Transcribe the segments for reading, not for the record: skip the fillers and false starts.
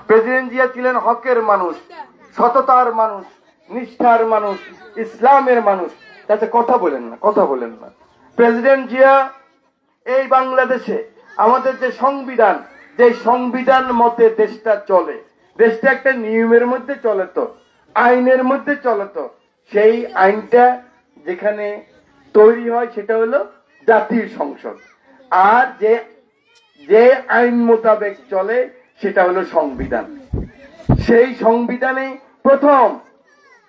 President Zia ছিলেন হকের মানুষ, সততার মানুষ, নিষ্ঠার মানুষ, ইসলামের মানুষ। তাতে কথা বলেন না। প্রেসিডেন্ট জিয়া এই বাংলাদেশে আমাদের যে সংবিধান মতে দেশটা চলে, দেশটা একটা নিয়মের মধ্যে চলে, তো আইনের মধ্যে চলে, তো সেই আইনটা যেখানে তৈরি হয় সেটা হলো জাতীয় সংসদ, আর যে আইন মোতাবেক চলে সেটা হলো সংবিধান। সেই সংবিধানে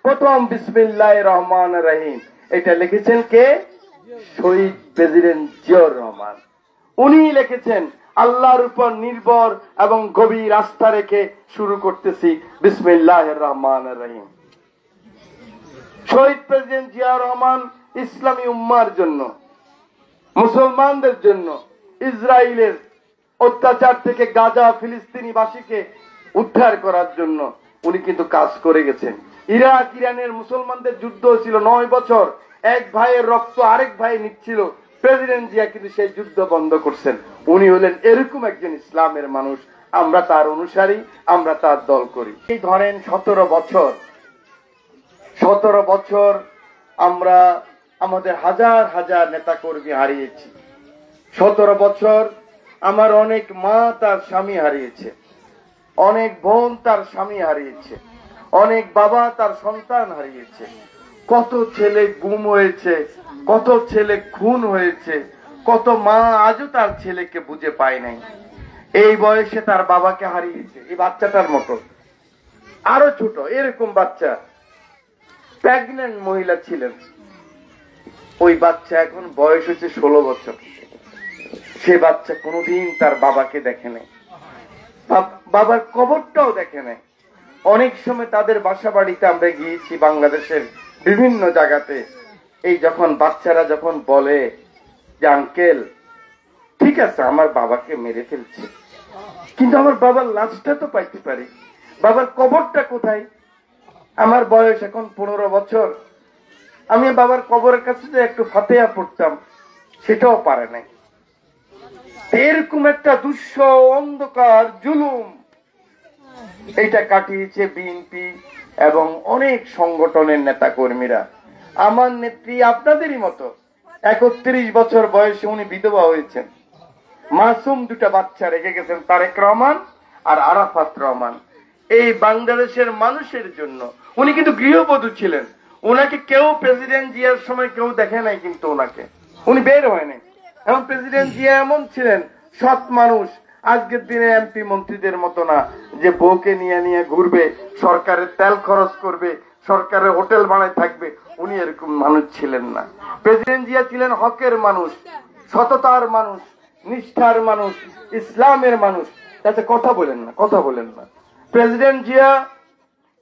প্রথম বিসমিল্লাহির রহমানির রহিম এটা লিখেছেন কে? শহীদ প্রেসিডেন্ট জিয়াউর রহমান। উনি লিখেছেন আল্লাহর উপর নির্ভর এবং গভীর আস্থা রেখে শুরু করতেছি বিসমিল্লাহির রহমানির রহিম। শহীদ প্রেসিডেন্ট জিয়াউর রহমান ইসলামী উম্মার জন্য, মুসলমানদের জন্য ইসরায়েলের অত্যাচার থেকে গাজা ফিলিস্তিনি বাসীকে উদ্ধার করার জন্য উনি কিন্তু কাজ করে গেছেন। ইরানের মুসলমানদের যুদ্ধ ছিল 9 বছর, এক ভাইয়ের রক্ত আরেক ভাই নিচ্ছিল, প্রেসিডেন্ট জিয়া কিন্তু সেই যুদ্ধ বন্ধ করছেন। উনি হলেন এরকম একজন ইসলামের মানুষ, আমরা তার অনুসারী, আমরা তার দল করি। এই ধরেন 17 বছর আমরা আমাদের হাজার হাজার নেতা কর্মী হারিয়েছি। 17 বছর আমার অনেক মা তার স্বামী হারিয়েছে, অনেক বোন তার স্বামী হারিয়েছে, অনেক বাবা তার সন্তান হারিয়েছে, কত ছেলে গুম হয়েছে, কত ছেলে খুন হয়েছে, কত মা আজও তার ছেলেকে বুঝে পায় নাই। এই বয়সে তার বাবাকে হারিয়েছে। এই বাচ্চাটার মতো আরো ছোট এরকম বাচ্চা, প্রেগন্যান্ট মহিলা ছিলেন, ওই বাচ্চা এখন বয়স হচ্ছে 16 বছর। সে বাচ্চা কোনোদিন তার বাবাকে দেখে নাই, বাবার কবরটাও দেখে নাই। অনেক সময় তাদের বাসা বাড়িতে আমরা গিয়েছি বাংলাদেশের বিভিন্ন জায়গাতে। এই যখন বাচ্চারা যখন বলে যে আঙ্কেল ঠিক আছে আমার বাবাকে মেরে ফেলছে, কিন্তু আমার বাবার লাশটা তো পাইতে পারি, বাবার কবরটা কোথায়? আমার বয়স এখন 15 বছর, আমি বাবার কবরের কাছে যে একটু ফাতিহা পড়তাম সেটাও পারে নাই। এরকম একটা দুঃসহ অন্ধকার জুলুম এটা কাটিয়েছে বিএনপি এবং অনেক সংগঠনের নেতা কর্মীরা। আমার নেত্রী আপনাদেরই মতো 31 বছর বয়সে উনি বিধবা হয়েছেন, মাসুম 2টা বাচ্চা রেখে গেছেন, তারেক রহমান আর আরাফাত রহমান। এই বাংলাদেশের মানুষের জন্য উনি কিন্তু গৃহবধূ ছিলেন। উনাকে কেউ প্রেসিডেন্ট জিয়ার সময় কেউ দেখে নাই, কিন্তু উনাকে উনি বের হয় নাই। এবং প্রেসিডেন্ট জিয়া এমন ছিলেন সৎ মানুষ, আজকের দিনে এমপি মন্ত্রীদের মতো না যে বউকে নিয়ে ঘুরবে, সরকারের তেল খরচ করবে, সরকারের হোটেল বানায় থাকবে। উনি এরকম মানুষ ছিলেন না। প্রেসিডেন্ট জিয়া ছিলেন হকের মানুষ, সততার মানুষ, নিষ্ঠার মানুষ, ইসলামের মানুষ। তাতে কথা বলেন না। প্রেসিডেন্ট জিয়া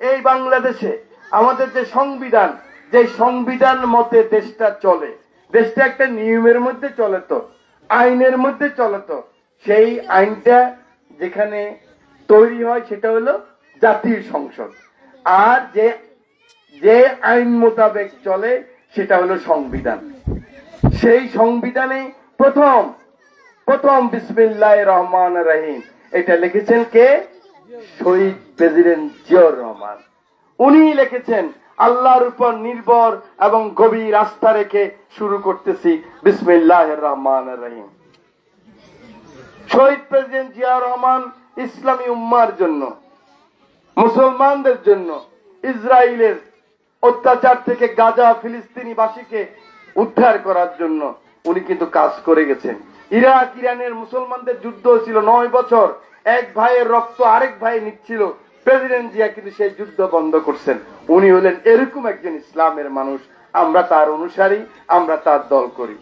এই বাংলাদেশে আমাদের যে সংবিধান মতে দেশটা চলে, দেশটা একটা নিয়মের মধ্যে চলে, তো আইনের মধ্যে চলে, তো সেই আইনটা যেখানে তৈরি হয় সেটা হলো জাতীয় সংসদ, আর যে আইন মোতাবেক চলে সেটা হলো সংবিধান। সেই সংবিধানে প্রথম বিসমিল্লাহির রহমানির রহিম এটা লিখেছেন কে? শহীদ প্রেসিডেন্ট জিয়াউর রহমান। উনি লিখেছেন আল্লাহর উপর নির্ভর এবং গভীর আস্থা রেখে শুরু করতেছি বিসমিল্লাহির রহমানির রহিম। শহীদ প্রেসিডেন্ট জিয়াউর রহমান ইসলামী উম্মার জন্য, মুসলমানদের জন্য ইসরায়েলের অত্যাচার থেকে গাজা ফিলিস্তিনি বাসীকে উদ্ধার করার জন্য উনি কিন্তু কাজ করে গেছেন। ইরানের মুসলমানদের যুদ্ধ ছিল 9 বছর, এক ভাইয়ের রক্ত আরেক ভাই নিচ্ছিল, প্রেসিডেন্ট জিয়া কিন্তু সেই যুদ্ধ বন্ধ করছেন। উনি হলেন এরকম একজন ইসলামের মানুষ, আমরা তার অনুসারী, আমরা তার দল করি।